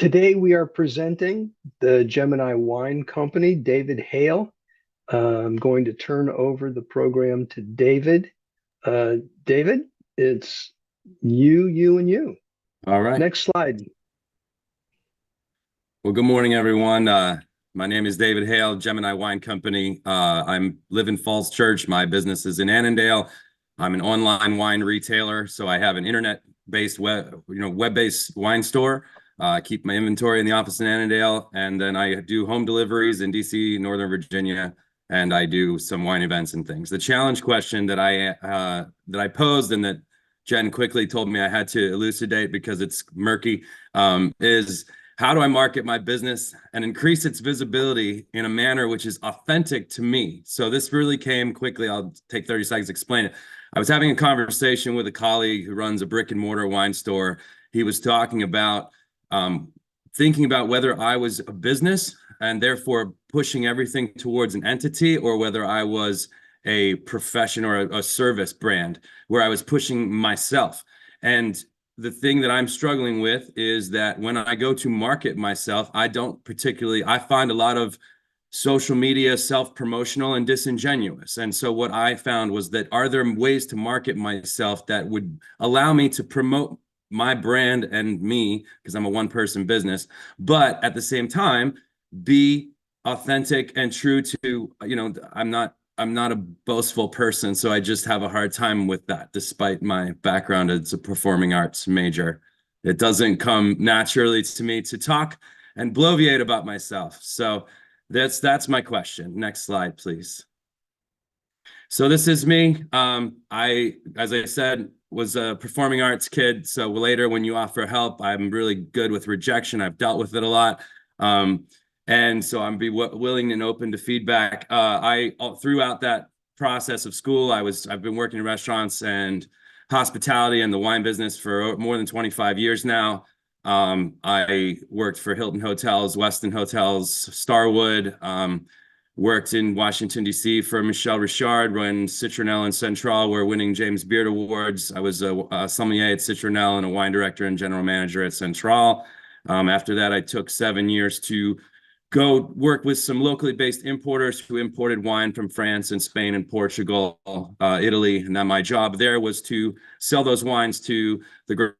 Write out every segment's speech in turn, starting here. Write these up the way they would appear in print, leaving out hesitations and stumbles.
Today we are presenting the Gemini Wine Company, David Hale. I'm going to turn over the program to David. David, it's you, and you. All right. Next slide. Well, good morning, everyone. My name is David Hale, Gemini Wine Company. I live in Falls Church. My business is in Annandale. I'm an online wine retailer, so I have an internet-based web-based wine store. I keep my inventory in the office in Annandale, and then I do home deliveries in DC, Northern Virginia, and I do some wine events and things. The challenge question that I posed and that Jen quickly told me I had to elucidate because it's murky is how do I market my business and increase its visibility in a manner which is authentic to me? So this really came quickly. I'll take 30 seconds to explain it. I was having a conversation with a colleague who runs a brick and mortar wine store. He was talking about thinking about whether I was a business and therefore pushing everything towards an entity, or whether I was a profession or a service brand where I was pushing myself. And the thing that I'm struggling with is that when I go to market myself, I find a lot of social media self-promotional and disingenuous. And so what I found was that, are there ways to market myself that would allow me to promote my brand and me, because I'm a one-person business, but at the same time, be authentic and true to, I'm not a boastful person, so I just have a hard time with that, despite my background as a performing arts major. It doesn't come naturally to me to talk and bloviate about myself. So that's my question. Next slide, please. So this is me. As I said, was a performing arts kid. So later when you offer help, I'm really good with rejection. I've dealt with it a lot. And so I'm willing and open to feedback. Throughout that process of school, I've been working in restaurants and hospitality and the wine business for more than 25 years now. I worked for Hilton Hotels, Westin Hotels, Starwood, worked in Washington, D.C. for Michel Richard when Citronelle and Central were winning James Beard Awards. I was a sommelier at Citronelle and a wine director and general manager at Central. After that, I took 7 years to go work with some locally based importers who imported wine from France and Spain and Portugal, Italy. And then my job there was to sell those wines to the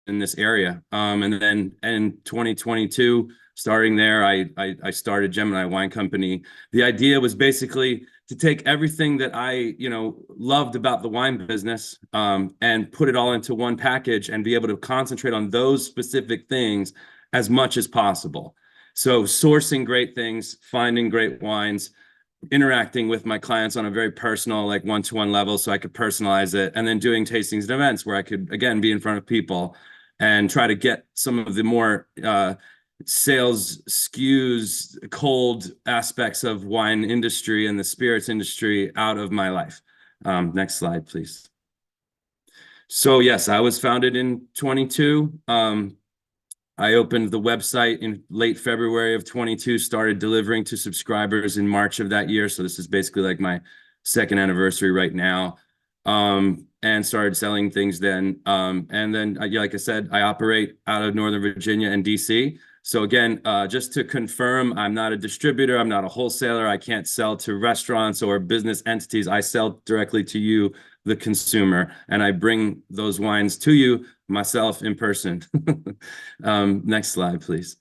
in this area. And then in 2022, starting there, I started Gemini Wine Company. The idea was basically to take everything that I, loved about the wine business, and put it all into one package and be able to concentrate on those specific things as much as possible. So sourcing great things, finding great wines, interacting with my clients on a very personal, like one-to-one level, so I could personalize it, and then doing tastings and events where I could, again, be in front of people and try to get some of the more sales skews, cold aspects of wine industry and the spirits industry out of my life. Next slide, please. So yes, I was founded in 22. I opened the website in late February of 22, started delivering to subscribers in March of that year. So this is basically like my second anniversary right now. And started selling things then. And then, like I said, I operate out of Northern Virginia and DC. So again, just to confirm, I'm not a distributor. I'm not a wholesaler. I can't sell to restaurants or business entities. I sell directly to you, the consumer, and I bring those wines to you myself in person. Next slide, please.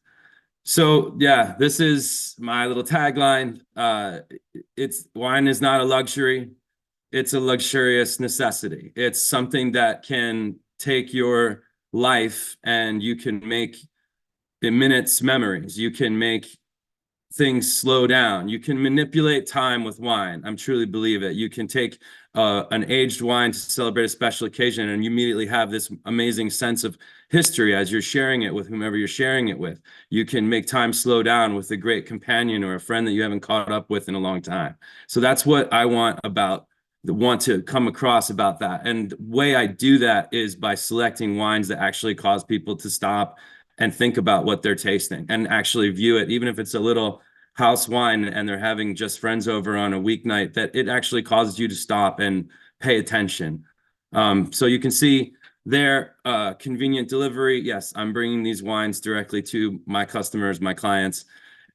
So yeah, this is my little tagline. Wine is not a luxury. It's a luxurious necessity. It's something that can take your life and you can make in minutes memories. You can make things slow down. You can manipulate time with wine. I truly believe it. You can take an aged wine to celebrate a special occasion, and you immediately have this amazing sense of history as you're sharing it with whomever you're sharing it with. You can make time slow down with a great companion or a friend that you haven't caught up with in a long time. So that's what I want to come across about that. And the way I do that is by selecting wines that actually cause people to stop and think about what they're tasting and actually view it, even if it's a little house wine and they're having just friends over on a weeknight, that it actually causes you to stop and pay attention. So you can see there. Convenient delivery. Yes, I'm bringing these wines directly to my customers, my clients.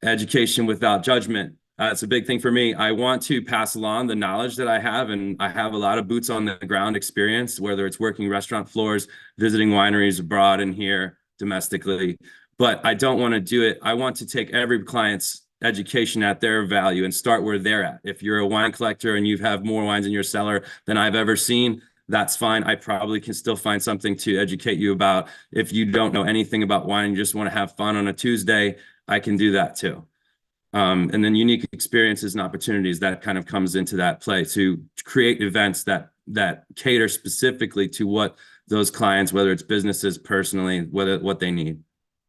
Education without judgment. It's a big thing for me. I want to pass along the knowledge that I have, and I have a lot of boots on the ground experience, whether it's working restaurant floors, visiting wineries abroad and here domestically. But I don't want to do it. I want to take every client's education at their value and start where they're at. If you're a wine collector and you have more wines in your cellar than I've ever seen, that's fine. I probably can still find something to educate you about. If you don't know anything about wine and you just want to have fun on a Tuesday, I can do that too. And then unique experiences and opportunities, that kind of comes into that play to create events that cater specifically to what those clients, whether it's businesses, personally, what they need.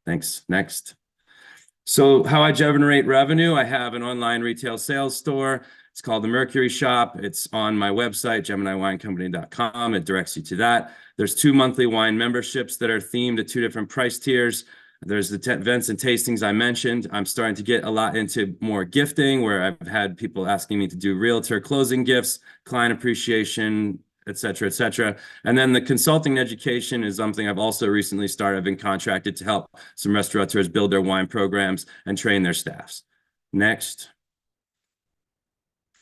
Thanks. Next. So how I generate revenue, I have an online retail sales store. It's called the Mercury Shop. It's on my website, GeminiWineCompany.com. It directs you to that. There's 2 monthly wine memberships that are themed at 2 different price tiers. There's the events and tastings I mentioned. I'm starting to get a lot into more gifting, where I've had people asking me to do realtor closing gifts, client appreciation, et cetera, et cetera. And then the consulting education is something I've also recently started. I've been contracted to help some restaurateurs build their wine programs and train their staffs. Next.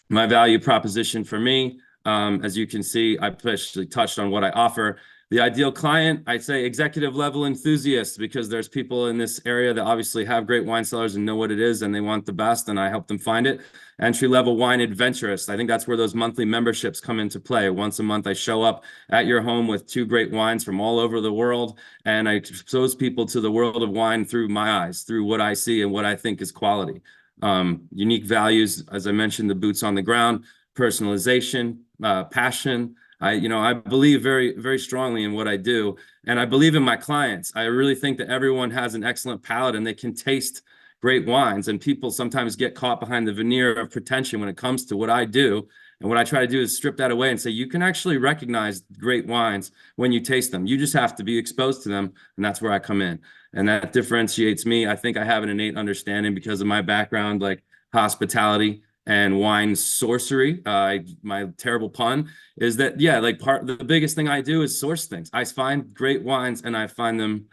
My value proposition for me, as you can see, I actually touched on what I offer. The ideal client, I'd say executive level enthusiasts, because there's people in this area that obviously have great wine cellars and know what it is and they want the best, and I help them find it. Entry level wine adventurists. I think that's where those monthly memberships come into play. Once a month, I show up at your home with 2 great wines from all over the world, and I expose people to the world of wine through my eyes, through what I see and what I think is quality. Unique values, as I mentioned, the boots on the ground, personalization, passion. I believe very, very strongly in what I do, and I believe in my clients. I really think that everyone has an excellent palate and they can taste great wines, and people sometimes get caught behind the veneer of pretension when it comes to what I do. And what I try to do is strip that away and say, you can actually recognize great wines when you taste them. You just have to be exposed to them, and that's where I come in. And that differentiates me. I think I have an innate understanding because of my background, like hospitality and wine sorcery. My terrible pun is that, yeah, like the biggest thing I do is source things. I find great wines and I find them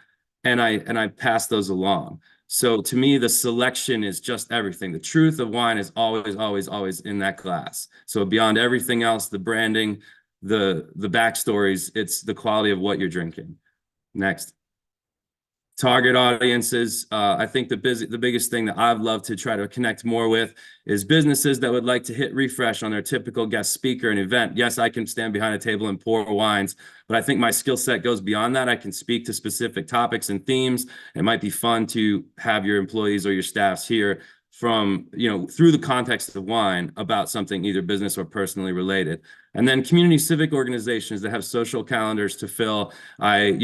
and I pass those along. So to me, the selection is just everything. The truth of wine is always, always, always in that glass. So beyond everything else, the branding, the backstories, it's the quality of what you're drinking. Next. Target audiences. I think the biggest thing that I'd love to try to connect more with is businesses that would like to hit refresh on their typical guest speaker and event. Yes, I can stand behind a table and pour wines, but I think my skill set goes beyond that. I can speak to specific topics and themes. It might be fun to have your employees or your staffs hear from, through the context of wine about something either business or personally related. And then community civic organizations that have social calendars to fill. I,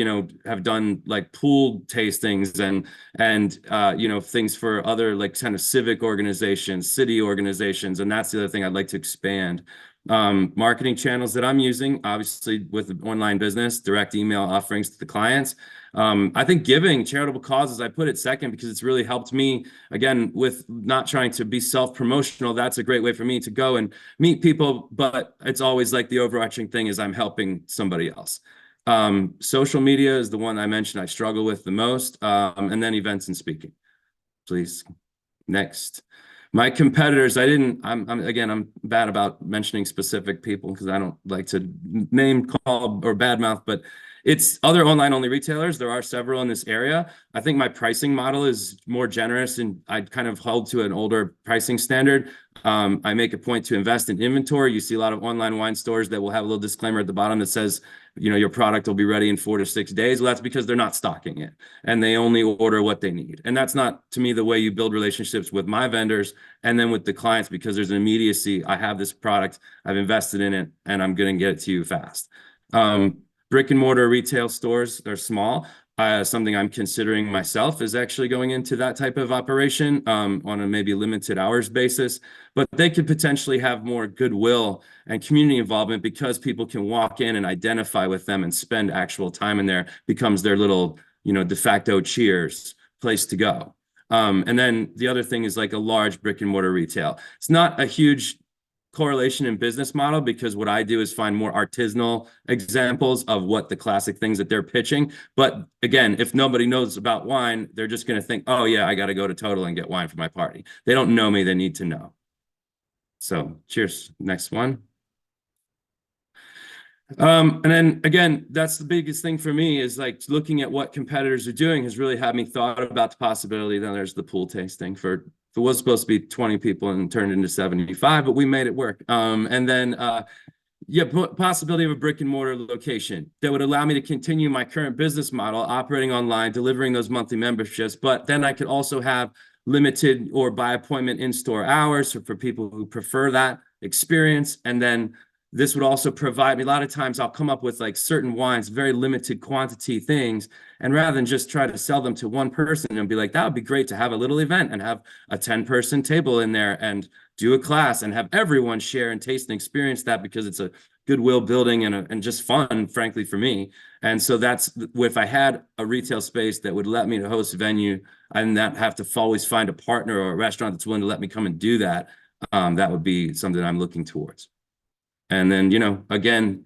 have done like pool tastings and things for other like kind of civic organizations, city organizations. And that's the other thing I'd like to expand. Marketing channels that I'm using, obviously with the online business, direct email offerings to the clients. I think giving charitable causes, I put it second because it's really helped me, again, with not trying to be self-promotional. That's a great way for me to go and meet people, but it's always like the overarching thing is I'm helping somebody else. Social media is the one I mentioned I struggle with the most, and then events and speaking. Please. Next. My competitors, I'm bad about mentioning specific people because I don't like to name call or badmouth, but it's other online only retailers. There are several in this area. I think my pricing model is more generous and I kind of hold to an older pricing standard. I make a point to invest in inventory. You see a lot of online wine stores that will have a little disclaimer at the bottom that says, your product will be ready in 4 to 6 days. Well, that's because they're not stocking it and they only order what they need. And that's not, to me, the way you build relationships with my vendors and then with the clients, because there's an immediacy. I have this product, I've invested in it, and I'm going to get it to you fast. Brick and mortar retail stores, they're small. Something I'm considering myself is actually going into that type of operation on a maybe limited hours basis, but they could potentially have more goodwill and community involvement because people can walk in and identify with them and spend actual time in there, becomes their little, de facto Cheers place to go. And then the other thing is like a large brick and mortar retail. It's not a huge correlation in business model, because what I do is find more artisanal examples of what the classic things that they're pitching. But again, if nobody knows about wine, they're just going to think, oh yeah, I got to go to Total and get wine for my party. They don't know me, they need to know. So cheers. Next one. And then again, that's the biggest thing for me, is like looking at what competitors are doing has really had me thought about the possibility. Then there's the pool tasting for, it was supposed to be 20 people and turned into 75, but we made it work. And then yeah, possibility of a brick and mortar location that would allow me to continue my current business model, operating online, delivering those monthly memberships. But then I could also have limited or by appointment in-store hours for people who prefer that experience. And then this would also provide me, a lot of times I'll come up with like certain wines, very limited quantity things. And rather than just try to sell them to one person and be like, that would be great to have a little event and have a 10-person table in there and do a class and have everyone share and taste and experience that, because it's a goodwill building and just fun, frankly, for me. And so that's, if I had a retail space that would let me to host a venue and not have to always find a partner or a restaurant that's willing to let me come and do that, that would be something I'm looking towards. And then, you know, again,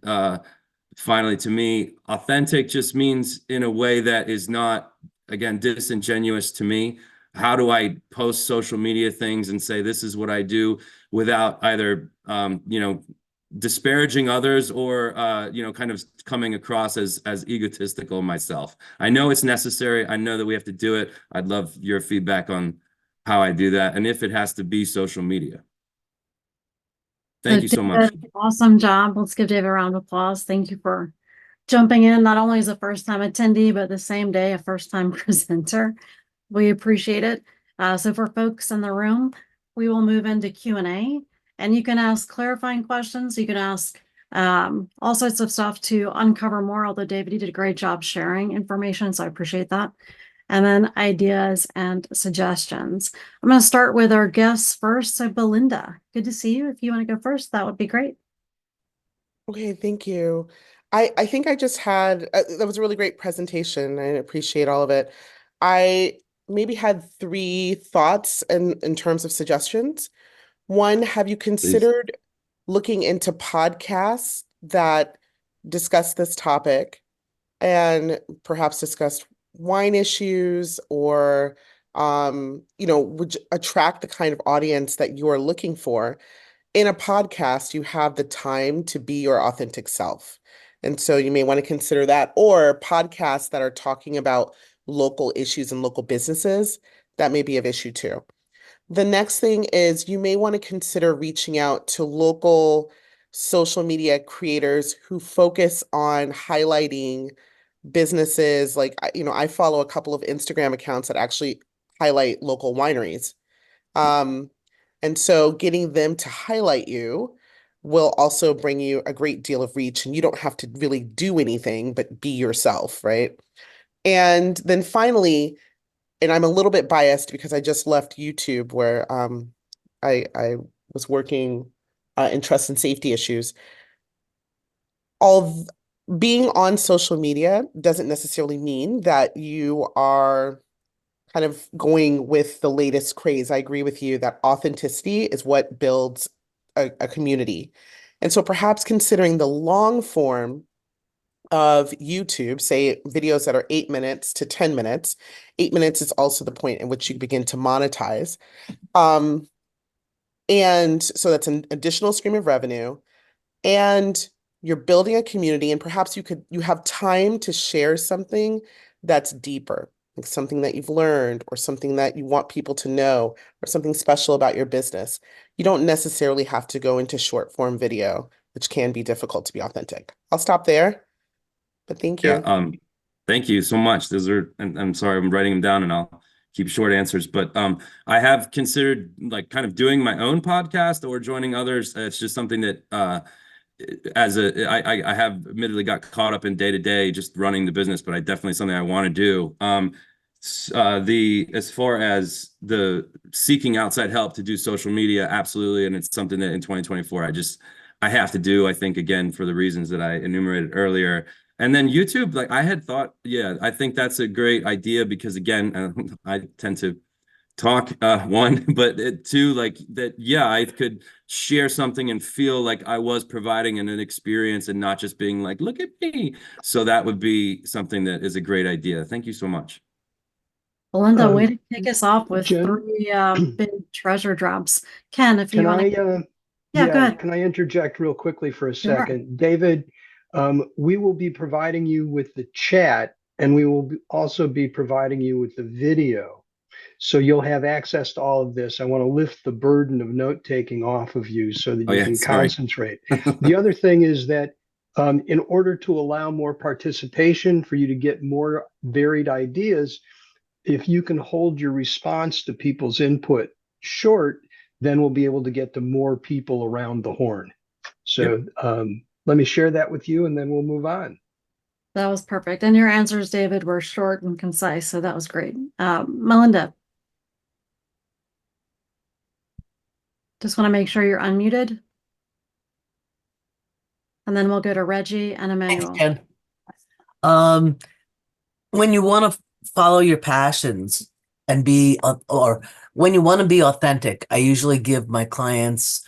finally, to me, authentic just means in a way that is not, again, disingenuous to me. How do I post social media things and say, this is what I do, without either, you know, disparaging others or, you know, kind of coming across as egotistical myself. I know it's necessary. I know that we have to do it. I'd love your feedback on how I do that, and if it has to be social media. Thank you so much. Awesome job. Let's give David a round of applause. Thank you for jumping in, not only as a first-time attendee, but the same day, a first-time presenter. We appreciate it. So for folks in the room, we will move into Q&A, and you can ask clarifying questions. You can ask all sorts of stuff to uncover more, although David, you did a great job sharing information, so I appreciate that. And then ideas and suggestions. I'm going to start with our guests first. So Belinda, good to see you. If you want to go first, that would be great. Okay, thank you. I think I just had, that was a really great presentation. I appreciate all of it. I maybe had 3 thoughts in terms of suggestions. One, have you considered looking into podcasts that discuss this topic and perhaps discuss wine issues, or you know, would attract the kind of audience that you are looking for? In a podcast, you have the time to be your authentic self. And so you may want to consider that, or podcasts that are talking about local issues and local businesses. That may be of issue too. The next thing is you may want to consider reaching out to local social media creators who focus on highlighting businesses. Like, you know, I follow a couple of Instagram accounts that actually highlight local wineries. And so getting them to highlight you will also bring you a great deal of reach, and you don't have to really do anything but be yourself, right? And then finally, and I'm a little bit biased because I just left YouTube, where I was working in trust and safety issues. Being on social media doesn't necessarily mean that you are kind of going with the latest craze. I agree with you that authenticity is what builds a community. And so perhaps considering the long form of YouTube, say videos that are 8 minutes to 10 minutes. 8 minutes is also the point at which you begin to monetize. And so that's an additional stream of revenue. And you're building a community, and perhaps you have time to share something that's deeper, like something that you've learned, or something that you want people to know, or something special about your business. You don't necessarily have to go into short form video, which can be difficult to be authentic. I'll stop there, but thank you. Yeah, thank you so much. Those are, and I'm sorry, I'm writing them down and I'll keep short answers, but I have considered like kind of doing my own podcast or joining others. It's just something that I have admittedly got caught up in day to day just running the business, but I definitely something I want to do. As far as the seeking outside help to do social media, absolutely, and it's something that in 2024 I have to do. I think, again, for the reasons that I enumerated earlier. And then YouTube, like I had thought, yeah, I think that's a great idea because, again, I tend to talk, one, but two, like that, yeah, I could share something and feel like I was providing an experience and not just being like, look at me. So that would be something that is a great idea. Thank you so much. Belinda, way Um, to kick us off with Jen, three big treasure drops. Ken, if you can want I, to, yeah, go ahead. can I interject real quickly for a Sure. second? David, we will be providing you with the chat, and we will also be providing you with the video. So you'll have access to all of this. I want to lift the burden of note taking off of you so that Oh you yeah, can sorry. concentrate. The other thing is that in order to allow more participation, for you to get more varied ideas, if you can hold your response to people's input short, then we'll be able to get to more people around the horn. Yep. So let me share that with you, and then we'll move on. That was perfect. And your answers, David, were short and concise. So that was great. Melinda, just want to make sure you're unmuted. And then we'll go to Reggie and Thanks, Emmanuel. Jen. When you want to follow your passions and be, or when you want to be authentic, I usually give my clients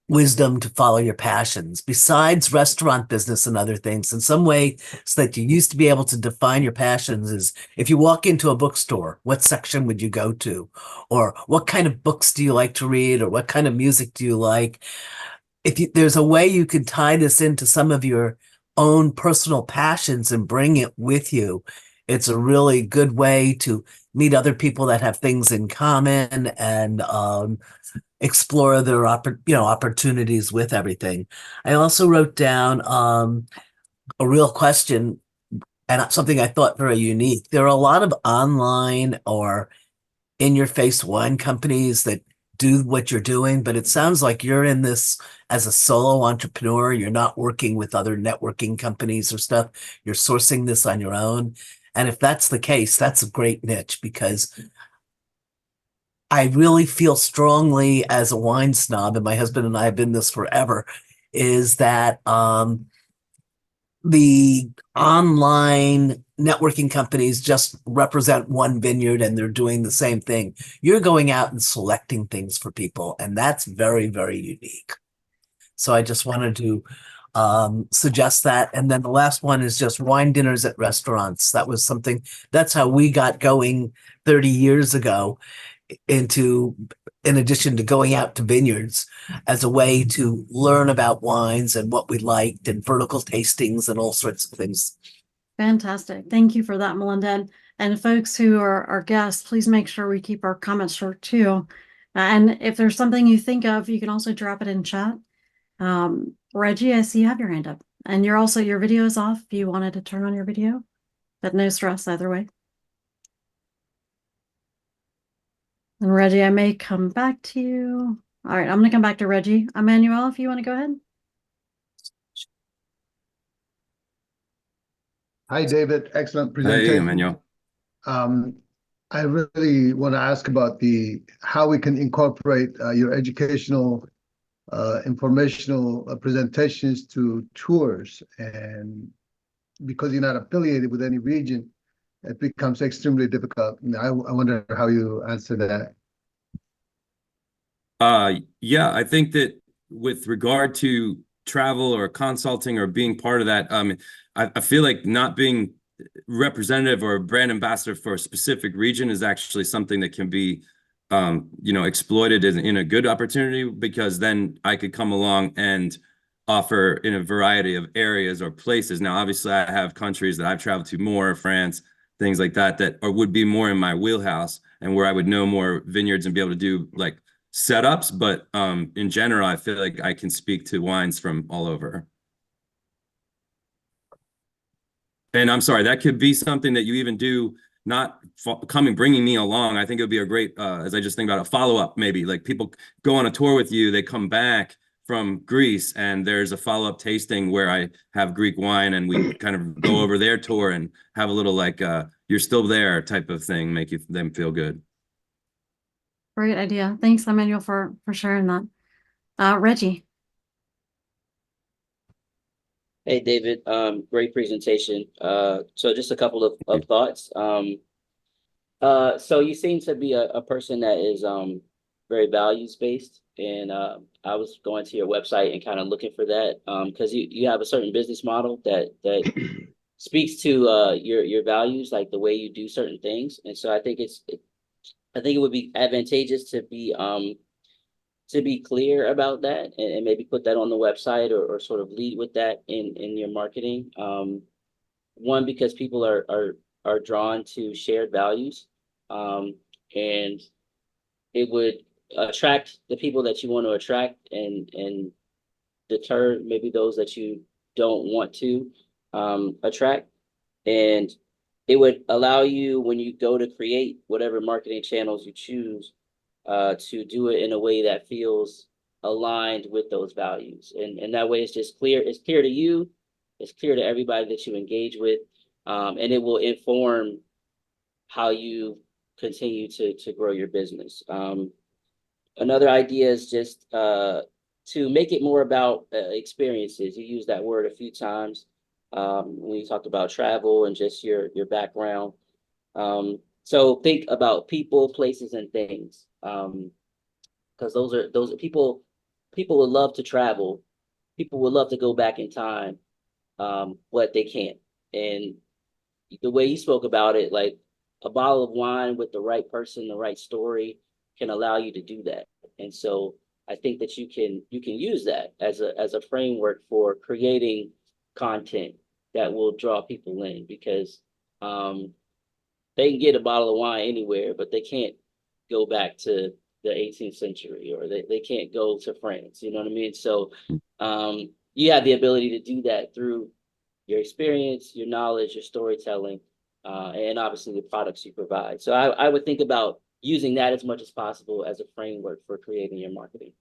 wisdom to follow your passions besides restaurant business and other things in some way, so that you used to be able to define your passions. Is if you walk into a bookstore, what section would you go to? Or what kind of books do you like to read? Or what kind of music do you like? There's a way you could tie this into some of your own personal passions and bring it with you, it's a really good way to meet other people that have things in common and explore their opportunities with everything. I also wrote down a real question and something I thought very unique. There are a lot of online or in-your-face wine companies that do what you're doing, but it sounds like you're in this as a solo entrepreneur. You're not working with other networking companies or stuff. You're sourcing this on your own. And if that's the case, that's a great niche, because I really feel strongly as a wine snob, and my husband and I have been this forever, is that the online networking companies just represent one vineyard and they're doing the same thing. You're going out and selecting things for people, and that's very, very unique. So I just wanted to suggest that. And then the last one is just wine dinners at restaurants. That was something, that's how we got going 30 years ago, in addition to going out to vineyards, as a way to learn about wines and what we liked and vertical tastings and all sorts of things. Fantastic. Thank you for that, Melinda. And folks who are our guests, please make sure we keep our comments short too. And if there's something you think of, you can also drop it in chat. Reggie, I see you have your hand up, and your video is off if you wanted to turn on your video, but no stress either way. And Reggie, I may come back to you. All right, I'm going to come back to Reggie. Emmanuel, if you want to go ahead. Hi, David. Excellent Hey, presentation. Emmanuel. I really want to ask about how we can incorporate your educational, informational presentations to tours. And because you're not affiliated with any region, it becomes extremely difficult. I wonder how you answer that. Yeah, I think that with regard to travel or consulting or being part of that, I feel like not being representative or a brand ambassador for a specific region is actually something that can be, exploited in a good opportunity, because then I could come along and offer in a variety of areas or places. Now, obviously, I have countries that I've traveled to more, France, things like that, or would be more in my wheelhouse and where I would know more vineyards and be able to do like setups. But in general, I feel like I can speak to wines from all over. And I'm sorry, that could be something that you even do, not bringing me along. I think it would be a great, as I just think about a follow-up, maybe like people go on a tour with you, they come back from Greece and there's a follow-up tasting where I have Greek wine and we kind of go over their tour and have a little like, you're still there type of thing, make them feel good. Great idea. Thanks, Emmanuel, for sharing that. Reggie. Hey, David, great presentation. So just a couple of thoughts. So you seem to be a person that is very values based, and I was going to your website and kind of looking for that because you have a certain business model that speaks to your values, like the way you do certain things, and so I think I think it would be advantageous to be clear about that and maybe put that on the website or sort of lead with that in your marketing. One, because people are drawn to shared values, and it would attract the people that you want to attract and deter maybe those that you don't want to attract. And it would allow you, when you go to create whatever marketing channels you choose, to do it in a way that feels aligned with those values. And that way it's just clear. It's clear to you. It's clear to everybody that you engage with. And it will inform how you continue to grow your business. Another idea is just to make it more about experiences. You used that word a few times when you talked about travel and just your background. So think about people, places, and things, because those are people. People would love to travel. People would love to go back in time, but they can't. And the way you spoke about it, like a bottle of wine with the right person, the right story, can allow you to do that. And so I think that you can use that as a framework for creating content that will draw people in, because they can get a bottle of wine anywhere, but they can't go back to the 18th century, or they can't go to France. You know what I mean? So you have the ability to do that through your experience, your knowledge, your storytelling, and obviously the products you provide. So I would think about using that as much as possible as a framework for creating your marketing.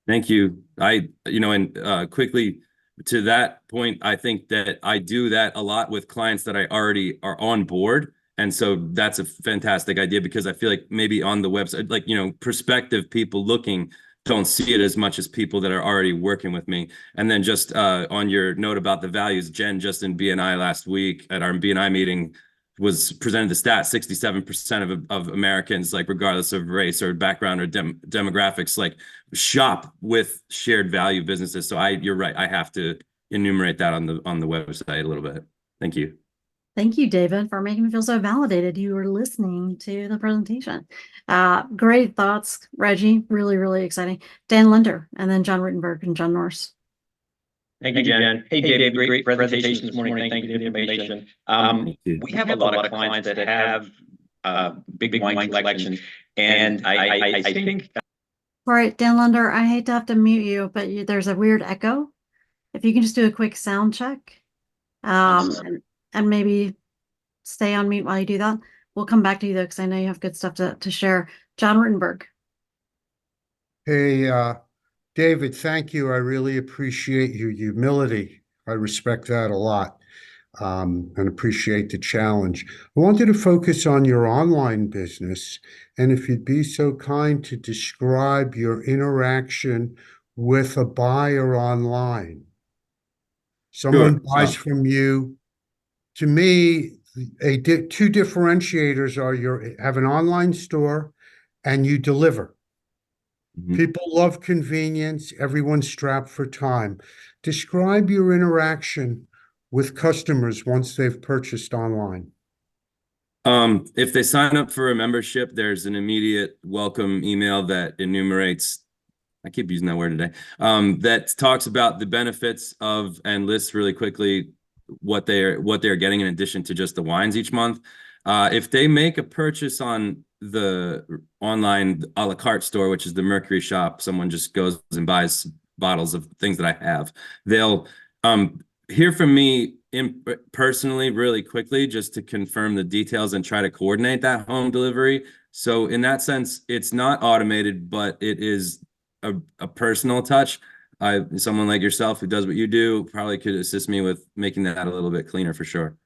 Thank you. And quickly to that point, I think that I do that a lot with clients that I already are on board. And so that's a fantastic idea, because I feel like maybe on the website, like, prospective people looking don't see it as much as people that are already working with me. And then just on your note about the values, Jen, just in BNI last week at our BNI meeting, was presented the stat: 67% of Americans, like regardless of race or background or demographics, like shop with shared value businesses. So you're right. I have to enumerate that on the website a little bit. Thank you. Thank you, David, for making me feel so validated. You were listening to the presentation. Great thoughts, Reggie. Really, really exciting. Dan Linder, and then John Rittenberg and John Norris. Thank you, Jen. Hey, David, great presentation this morning. Thank you for the information. We have a lot of clients that have big wine collections, and I think. All right, Dan Linder, I hate to have to mute you, but there's a weird echo. If you can just do a quick sound check, and maybe stay on mute while you do that. We'll come back to you though, because I know you have good stuff to share. John Rittenberg. Hey, David, thank you. I really appreciate your humility. I respect that a lot, and appreciate the challenge. I wanted to focus on your online business, and if you'd be so kind to describe your interaction with a buyer online. Someone buys from you. To me, two differentiators are you have an online store and you deliver. Mm-hmm. People love convenience. Everyone's strapped for time. Describe your interaction with customers once they've purchased online. If they sign up for a membership, there's an immediate welcome email that enumerates, I keep using that word today, that talks about the benefits of and lists really quickly what they're getting in addition to just the wines each month. If they make a purchase on the online a la carte store, which is the Mercury shop, someone just goes and buys bottles of things that I have, they'll hear from me personally really quickly, just to confirm the details and try to coordinate that home delivery. So in that sense, it's not automated, but it is a personal touch. Someone like yourself who does what you do probably could assist me with making that a little bit cleaner for sure.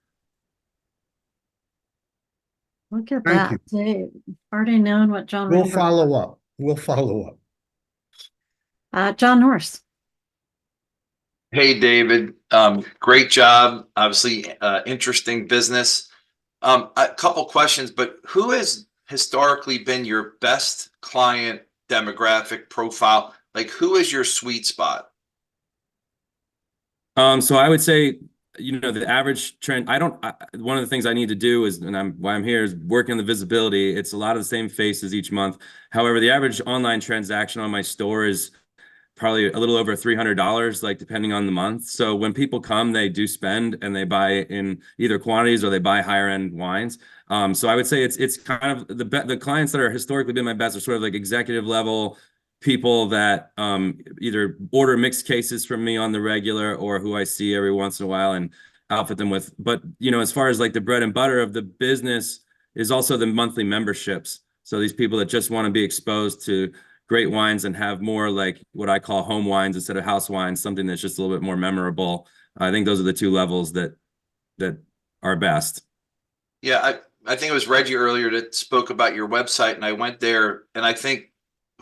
Look at that. Dave, already known what John. We'll follow up. We'll follow up. John Norris. Hey, David. Great job. Obviously, interesting business. A couple questions, but who has historically been your best client demographic profile? Like, who is your sweet spot? So I would say, the average trend, one of the things I need to do is, and why I'm here is working on the visibility. It's a lot of the same faces each month. However, the average online transaction on my store is probably a little over $300, like depending on the month. So when people come, they do spend and they buy in either quantities or they buy higher end wines. So I would say it's kind of the clients that are historically been my best are sort of like executive level people that either order mixed cases from me on the regular or who I see every once in a while and outfit them with. But as far as like the bread and butter of the business is also the monthly memberships. So these people that just want to be exposed to great wines and have more like what I call home wines instead of house wines, something that's just a little bit more memorable. I think those are the two levels that are best. Yeah, I think it was Reggie earlier that spoke about your website, and I went there, and I think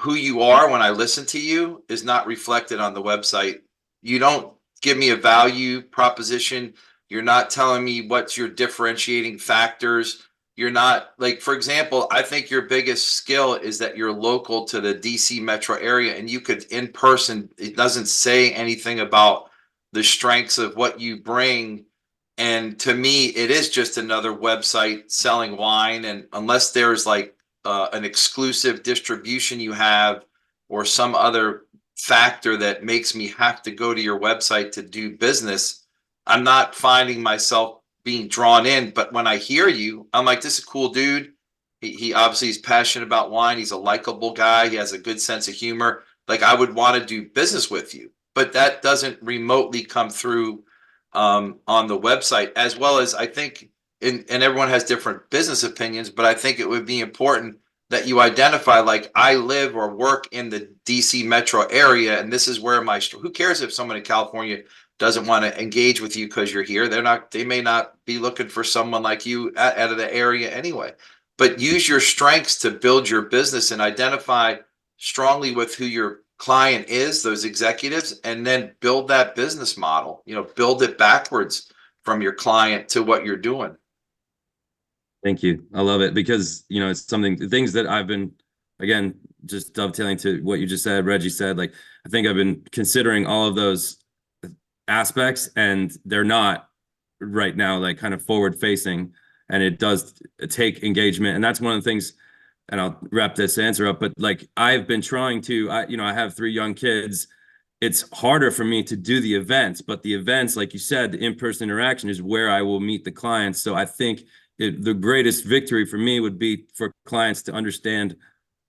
who you are when I listen to you is not reflected on the website. You don't give me a value proposition. You're not telling me what's your differentiating factors. You're not like, for example, I think your biggest skill is that you're local to the DC metro area and you could in person, it doesn't say anything about the strengths of what you bring. And to me, it is just another website selling wine. And unless there's like an exclusive distribution you have or some other factor that makes me have to go to your website to do business, I'm not finding myself being drawn in. But when I hear you, I'm like, this is a cool dude. He obviously is passionate about wine. He's a likable guy. He has a good sense of humor. Like, I would want to do business with you, but that doesn't remotely come through on the website. As well as I think, and everyone has different business opinions, but I think it would be important that you identify, like, I live or work in the DC metro area, and this is where who cares if someone in California doesn't want to engage with you because you're here. They may not be looking for someone like you out of the area anyway. But use your strengths to build your business and identify strongly with who your client is, those executives, and then build that business model. Build it backwards from your client to what you're doing. Thank you. I love it because, it's things that I've been, again, just dovetailing to what you just said, Reggie said, like, I think I've been considering all of those aspects and they're not right now, like kind of forward facing, and it does take engagement. And that's one of the things, and I'll wrap this answer up, but like, I've been trying to, I have 3 young kids. It's harder for me to do the events, but the events, like you said, the in-person interaction is where I will meet the clients. So I think the greatest victory for me would be for clients to understand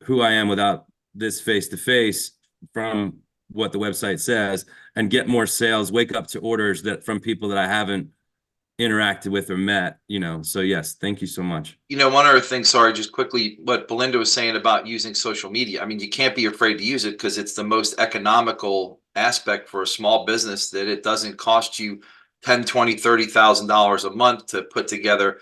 who I am without this face-to-face from what the website says, and get more sales, wake up to orders that from people that I haven't interacted with or met, So yes, thank you so much. One other thing, sorry, just quickly, what Belinda was saying about using social media. I mean, you can't be afraid to use it because it's the most economical aspect for a small business, that it doesn't cost you $10, $20, $30,000 a month to put together,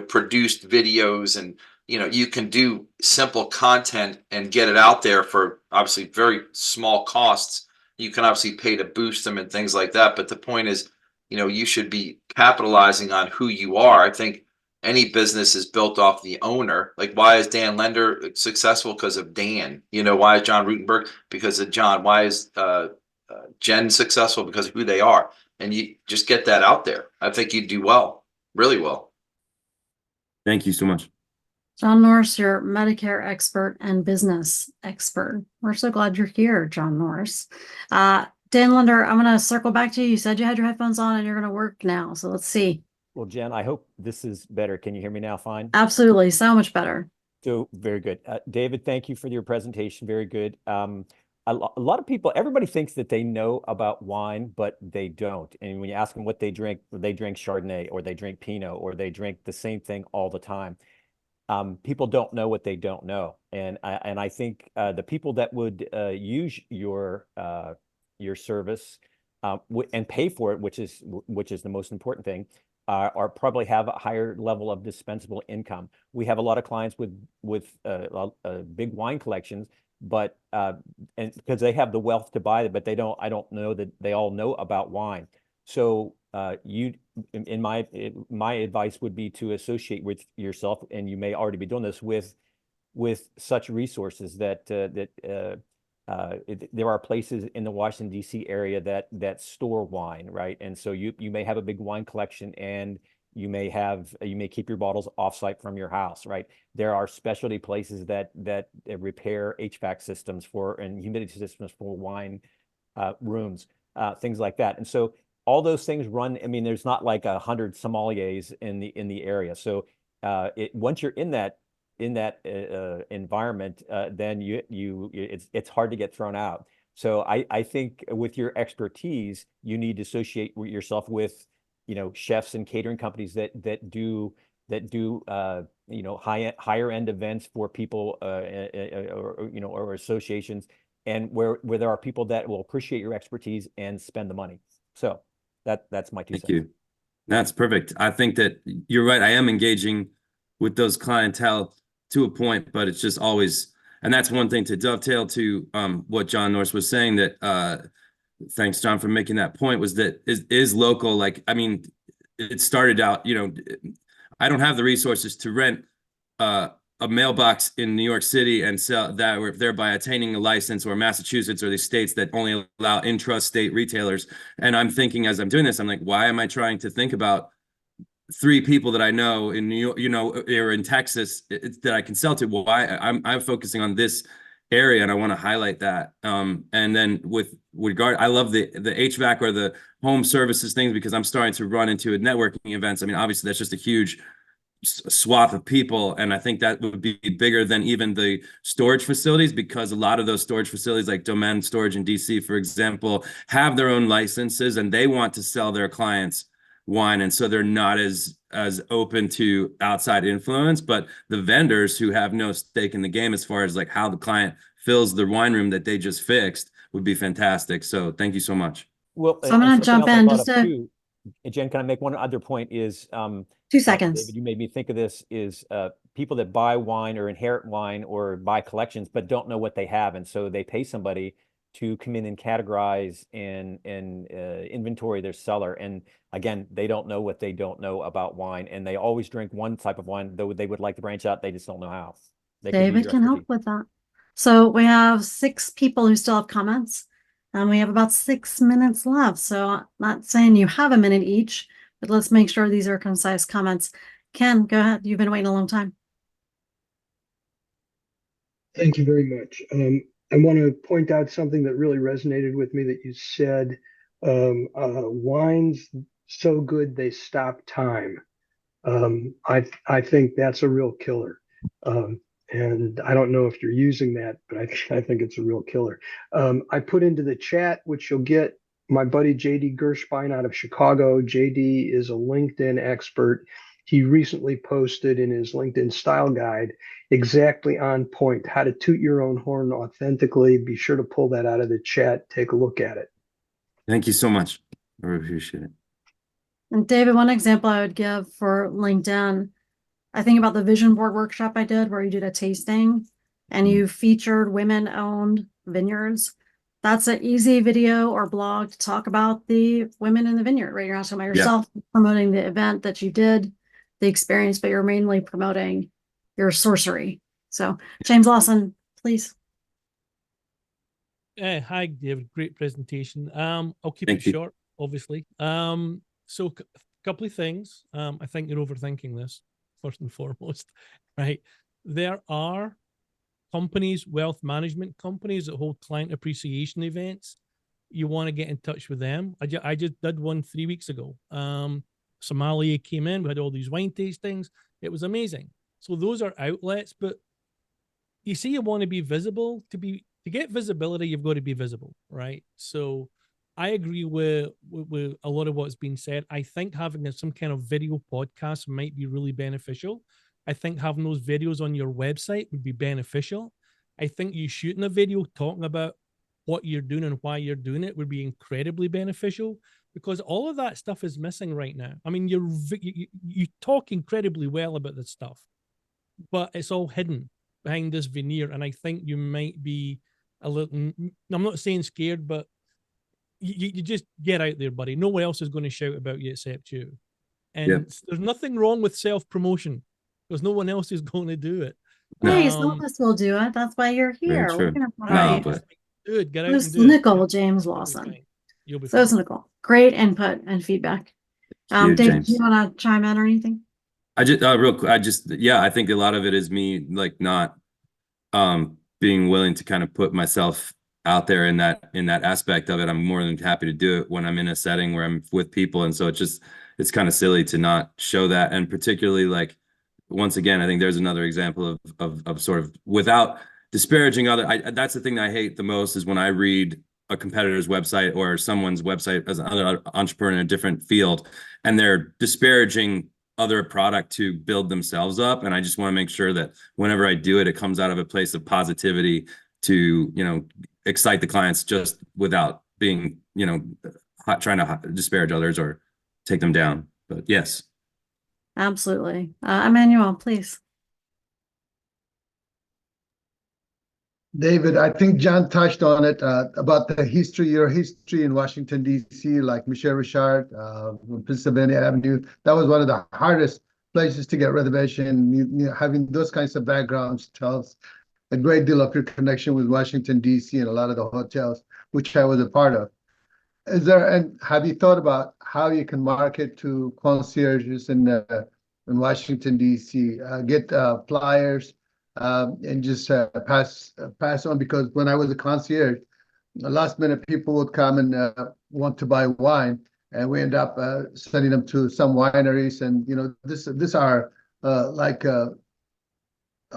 produced videos, and you can do simple content and get it out there for obviously very small costs. You can obviously pay to boost them and things like that. But the point is, you should be capitalizing on who you are. I think any business is built off the owner. Like, why is Dan Lender successful? Because of Dan. Why is John Rutenberg? Because of John. Why is Jen successful? Because of who they are. And you just get that out there. I think you do well, really well. Thank you so much. John Norris, your Medicare expert and business expert. We're so glad you're here, John Norris. Dan Linder, I'm going to circle back to you. You said you had your headphones on and you're going to work now. So let's see. Well, Jen, I hope this is better. Can you hear me now? Fine. Absolutely. So much better. So very good. David, thank you for your presentation. Very good. A lot of people, everybody thinks that they know about wine, but they don't. And when you ask them what they drink Chardonnay, or they drink Pinot, or they drink the same thing all the time. People don't know what they don't know. And I think the people that would use your service and pay for it, which is the most important thing, are probably have a higher level of dispensable income. We have a lot of clients with big wine collections, but and because they have the wealth to buy it, but I don't know that they all know about wine. So my advice would be to associate with yourself, and you may already be doing this with such resources that there are places in the Washington D.C. area that store wine, right? And so you may have a big wine collection, and you may keep your bottles offsite from your house, right? There are specialty places that repair HVAC systems and humidity systems for wine rooms, things like that. And so all those things run. I mean, there's not like 100 sommeliers in the area. So once you're in that environment, then it's hard to get thrown out. So I think with your expertise, you need to associate yourself with, chefs and catering companies that do higher end events for people, or associations, and where there are people that will appreciate your expertise and spend the money. So that's my 2 cents. Thank you. That's perfect. I think that you're right. I am engaging with those clientele to a point, but it's just always, and that's one thing to dovetail to what John Norris was saying, that thanks, John, for making that point, was that is local. Like, I mean, it started out, I don't have the resources to rent a mailbox in New York City and sell that, or thereby attaining a license, or Massachusetts, or the states that only allow intrastate retailers. And I'm thinking, as I'm doing this, I'm like, why am I trying to think about 3 people that I know in New York, or in Texas, that I can sell to? Well, I'm focusing on this area, and I want to highlight that. And then with regard, I love the HVAC or the home services things, because I'm starting to run into networking events. I mean, obviously that's just a huge swath of people, and I think that would be bigger than even the storage facilities, because a lot of those storage facilities, like Domain Storage in DC, for example, have their own licenses, and they want to sell their clients wine, and so they're not as open to outside influence. But the vendors who have no stake in the game, as far as like how the client fills the wine room that they just fixed, would be fantastic. So thank you so much. Well, So I'm going to jump in just to. Too, Jen, can I make one other point? Is 2 seconds. David, you made me think of this, is people that buy wine or inherit wine or buy collections but don't know what they have, and so they pay somebody to come in and categorize and inventory their cellar. And again, they don't know what they don't know about wine, and they always drink one type of wine, though they would like to branch out. They just don't know how. David can help with that. So we have 6 people who still have comments, and we have about 6 minutes left. So I'm not saying you have a minute each, but let's make sure these are concise comments. Ken, go ahead. You've been waiting a long time. Thank you very much. I want to point out something that really resonated with me that you said. Wine's so good they stop time. I think that's a real killer. And I don't know if you're using that, but I think it's a real killer. I put into the chat, which you'll get, my buddy JD Gershbein out of Chicago. JD is a LinkedIn expert. He recently posted in his LinkedIn style guide, exactly on point, how to toot your own horn authentically. Be sure to pull that out of the chat. Take a look at it. Thank you so much. I really appreciate it. And David, one example I would give for LinkedIn, I think about the vision board workshop I did where you did a tasting and you featured women-owned vineyards. That's an easy video or blog to talk about the women in the vineyard, right? You're not talking about yourself, promoting the event that you did, the experience, but you're mainly promoting your sorcery. So James Lawson, please. Hi, David. Great presentation. I'll keep it short, obviously. So a couple of things. I think you're overthinking this, first and foremost, right? There are companies, wealth management companies that hold client appreciation events. You want to get in touch with them. I just did one 3 weeks ago. Somalia came in, we had all these wine tastings. It was amazing. So those are outlets, but you see, you want to be visible. To get visibility, you've got to be visible, right? So I agree with a lot of what's been said. I think having some kind of video podcast might be really beneficial. I think having those videos on your website would be beneficial. I think you shooting a video talking about what you're doing and why you're doing it would be incredibly beneficial, because all of that stuff is missing right now. I mean, you talk incredibly well about this stuff, but it's all hidden behind this veneer. And I think you might be a little, I'm not saying scared, but you just get out there, buddy. No one else is going to shout about you except you. And there's nothing wrong with self-promotion because no one else is going to do it. Hey, some of us will do it. That's why you're here. We're true. gonna put No, our but Do it. Get out so and do it. cynical, James You'll be Lawson. fine. You'll be So fine. cynical. Great input and feedback. you, Dave, do you James. want to chime in or anything? I just real quick, I think a lot of it is me like not being willing to kind of put myself out there in that aspect of it. I'm more than happy to do it when I'm in a setting where I'm with people. And so it's kind of silly to not show that. And particularly like, once again, I think there's another example of sort of without disparaging that's the thing that I hate the most is when I read a competitor's website or someone's website as another entrepreneur in a different field, and they're disparaging other product to build themselves up. And I just want to make sure that whenever I do it, it comes out of a place of positivity to, excite the clients just without being, trying to disparage others or take them down. But yes. Absolutely. Emmanuel, please. David, I think John touched on it about your history in Washington, D.C., like Michel Richard, Pennsylvania Avenue. That was one of the hardest places to get reservation. Having those kinds of backgrounds tells a great deal of your connection with Washington, D.C. and a lot of the hotels, which I was a part of. And have you thought about how you can market to concierges in Washington, D.C., get flyers, and just pass on? Because when I was a concierge, last minute people would come and want to buy wine, and we end up sending them to some wineries. And this are like a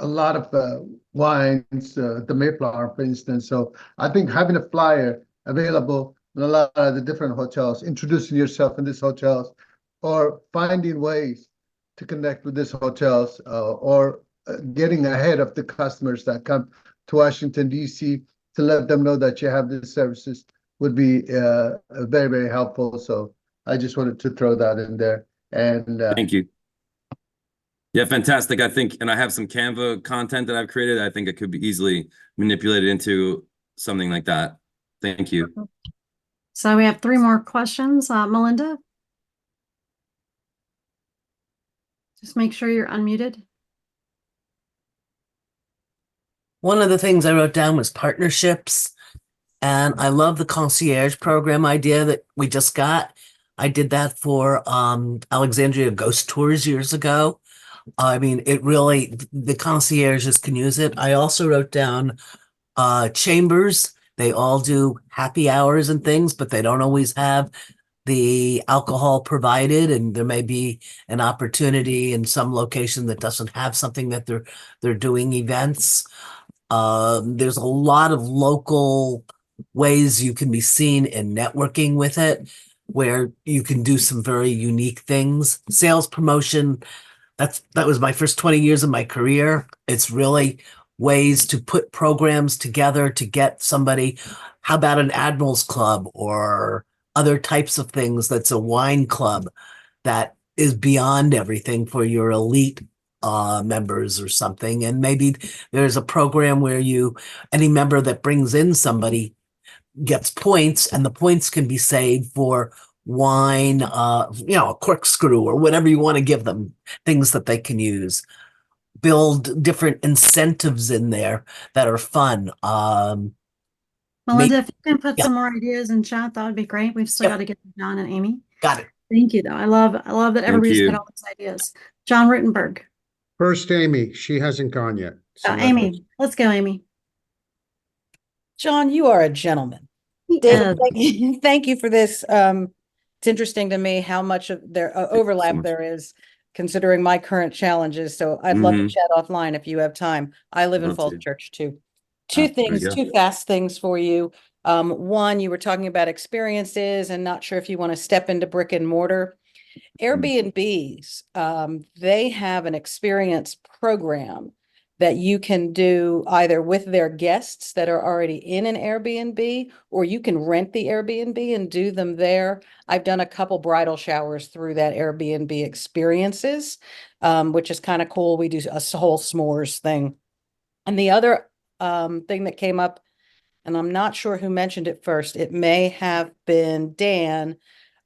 lot of wines, the Mayflower, for instance. So I think having a flyer available in a lot of the different hotels, introducing yourself in these hotels, or finding ways to connect with these hotels, or getting ahead of the customers that come to Washington, D.C., to let them know that you have these services would be very, very helpful. So I just wanted to throw that in there. And thank you. Yeah, fantastic. I think, and I have some Canva content that I've created. I think it could be easily manipulated into something like that. Thank you. So we have 3 more questions. Melinda? Just make sure you're unmuted. One of the things I wrote down was partnerships. And I love the concierge program idea that we just got. I did that for Alexandria Ghost Tours years ago. I mean, the concierges can use it. I also wrote down chambers. They all do happy hours and things, but they don't always have the alcohol provided, and there may be an opportunity in some location that doesn't have something that they're doing events. There's a lot of local ways you can be seen in networking with it, where you can do some very unique things. Sales promotion, that was my first 20 years of my career. It's really ways to put programs together to get somebody. How about an Admiral's Club or other types of things that's a wine club that is beyond everything for your elite members or something. And maybe there's a program where any member that brings in somebody gets points, and the points can be saved for wine, a corkscrew or whatever you want to give them, things that they can use. Build different incentives in there that are fun. Melinda, if you can put some more ideas in chat, that would be great. We've still got to get to John and Amy. Got it. Thank you, though. I love that everybody's got all these ideas. John Rittenberg. First, Amy. She hasn't gone yet. So Amy. Let's go, Amy. John, you are a gentleman. David, thank you for this. It's interesting to me how much of their overlap there is, considering my current challenges. So I'd love to chat offline if you have time. I live in Falls Church too. Two fast things for you. One, you were talking about experiences and not sure if you want to step into brick and mortar. Airbnbs, they have an experience program that you can do either with their guests that are already in an Airbnb, or you can rent the Airbnb and do them there. I've done a couple bridal showers through that Airbnb experiences, which is kind of cool. We do a whole s'mores thing. And the other thing that came up, and I'm not sure who mentioned it first, it may have been Dan,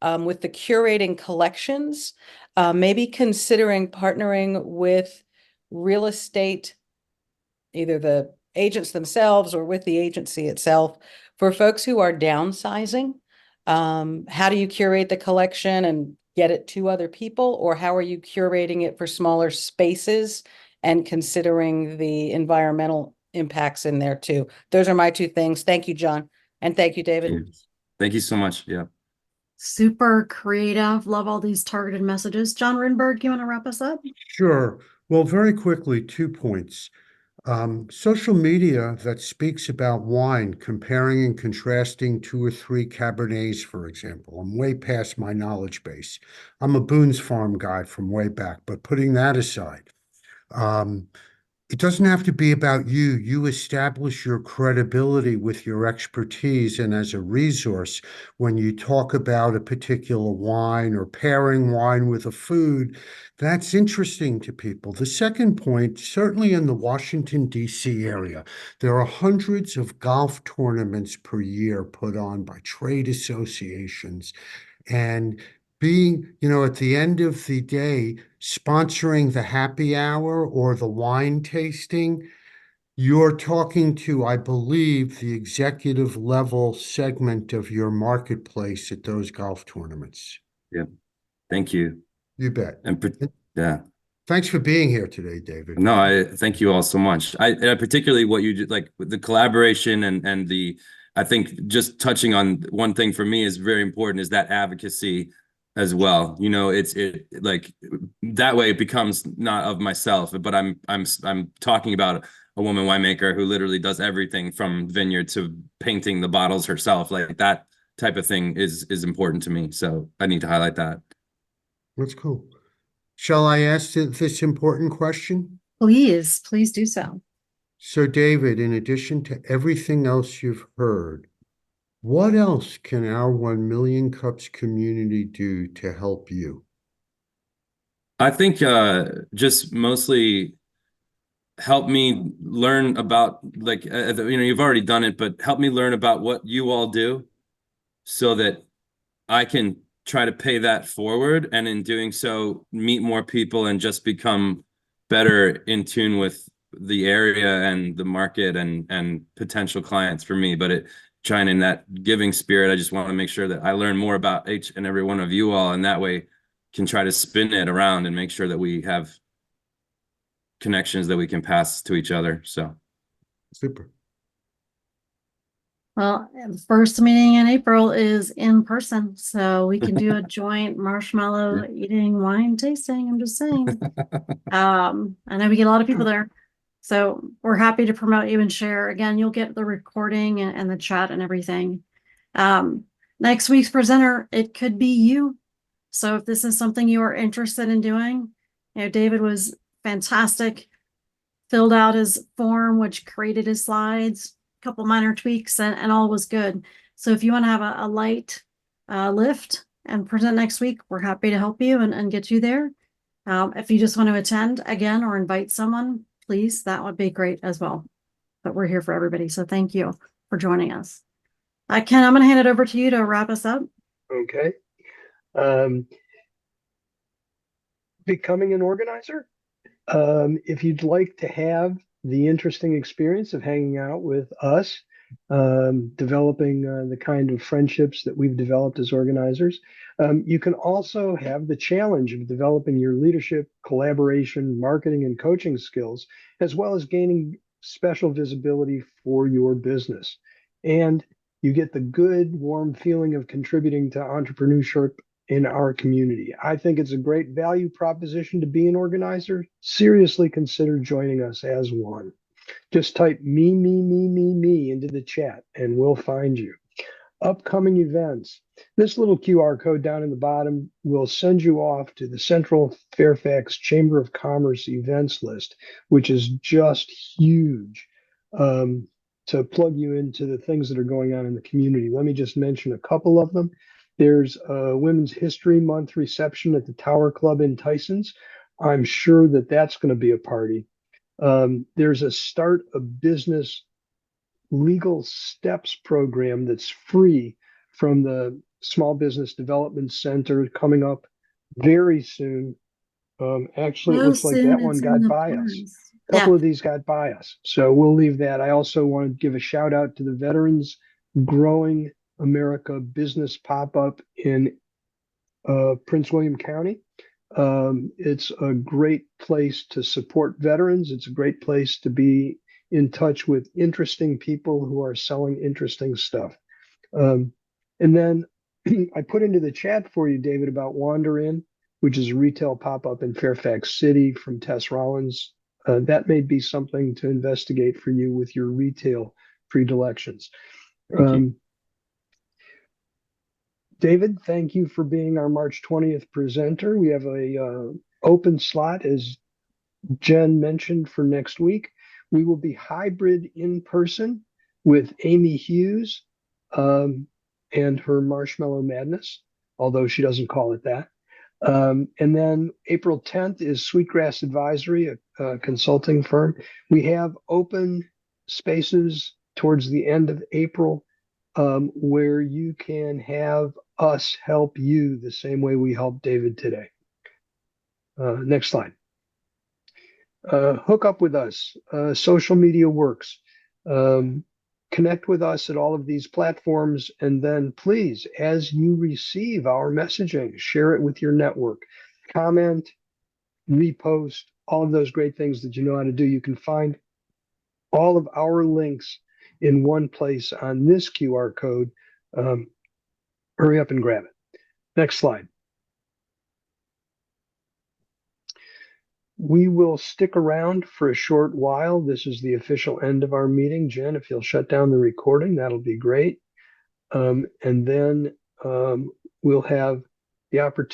with the curating collections. maybe considering partnering with real estate, either the agents themselves or with the agency itself, for folks who are downsizing. How do you curate the collection and get it to other people, or how are you curating it for smaller spaces and considering the environmental impacts in there too? Those are my two things. Thank you, John. And thank you, David. Thank you so much. Yeah. Super creative. Love all these targeted messages. John Rinberg, you want to wrap us up? Sure. Well, very quickly, 2 points. Social media that speaks about wine, comparing and contrasting 2 or 3 Cabernets, for example. I'm way past my knowledge base. I'm a Boone's Farm guy from way back, but putting that aside, it doesn't have to be about you. You establish your credibility with your expertise and as a resource when you talk about a particular wine or pairing wine with a food. That's interesting to people. The second point, certainly in the Washington, D.C. area, there are hundreds of golf tournaments per year put on by trade associations. And being, at the end of the day, sponsoring the happy hour or the wine tasting, you're talking to, I believe, the executive level segment of your marketplace at those golf tournaments. Yeah. Thank you. You bet. Yeah. Thanks for being here today, David. No, I thank you all so much. I particularly what you did, like with the collaboration and I think just touching on one thing for me is very important, is that advocacy as well. It's like that way it becomes not of myself, but I'm talking about a woman winemaker who literally does everything from vineyard to painting the bottles herself. Like that type of thing is important to me. So I need to highlight that. That's cool. Shall I ask this important question? Please do so. So, David, in addition to everything else you've heard, what else can our 1 Million Cups community do to help you? I think just mostly help me learn about, like, you've already done it, but help me learn about what you all do so that I can try to pay that forward, and in doing so meet more people and just become better in tune with the area and the market and potential clients for me. But trying in that giving spirit, I just want to make sure that I learn more about each and every one of you all, and that way can try to spin it around and make sure that we have connections that we can pass to each other. So super. Well, the first meeting in April is in person, so we can do a joint marshmallow eating wine tasting. I'm just saying. I know we get a lot of people there, so we're happy to promote you and share. Again, you'll get the recording and the chat and everything. Next week's presenter, it could be you. So if this is something you are interested in doing, David was fantastic, filled out his form, which created his slides, couple minor tweaks, and all was good. So if you want to have a light lift and present next week, we're happy to help you and get you there. If you just want to attend again or invite someone, please, that would be great as well. But we're here for everybody. So thank you for joining us. Ken, I'm going to hand it over to you to wrap us up. Okay. Becoming an organizer. If you'd like to have the interesting experience of hanging out with us, developing the kind of friendships that we've developed as organizers, you can also have the challenge of developing your leadership, collaboration, marketing, and coaching skills, as well as gaining special visibility for your business. And you get the good, warm feeling of contributing to entrepreneurship in our community. I think it's a great value proposition to be an organizer. Seriously consider joining us as one. Just type me into the chat and we'll find you. Upcoming events. This little QR code down in the bottom will send you off to the Central Fairfax Chamber of Commerce events list, which is just huge, to plug you into the things that are going on in the community. Let me just mention a couple of them. There's a Women's History Month reception at the Tower Club in Tysons. I'm sure that that's going to be a party. There's a Start a Business Legal Steps program that's free from the Small Business Development Center coming up very soon. Actually, it So looks like soon that one it's in got the by us. plans. A couple Yeah. of these got by us. So we'll leave that. I also want to give a shout out to the Veterans Growing America business pop-up in Prince William County. It's a great place to support veterans. It's a great place to be in touch with interesting people who are selling interesting stuff. And then I put into the chat for you, David, about Wander In, which is a retail pop-up in Fairfax City from Tess Rollins. That may be something to investigate for you with your retail predilections. David, thank you for being our March 20th presenter. We have a open slot, as Jen mentioned, for next week. We will be hybrid in person with Amy Hughes and her Marshmallow Madness, although she doesn't call it that. And then April 10th is Sweetgrass Advisory, a consulting firm. We have open spaces towards the end of April where you can have us help you the same way we helped David today. Next slide. Hook up with us. Social media works. Connect with us at all of these platforms. And then please, as you receive our messaging, share it with your network. Comment, repost, all of those great things that you know how to do. You can find all of our links in one place on this QR code. Hurry up and grab it. Next slide. We will stick around for a short while. This is the official end of our meeting. Jen, if you'll shut down the recording, that'll be great. And then we'll have the opportunity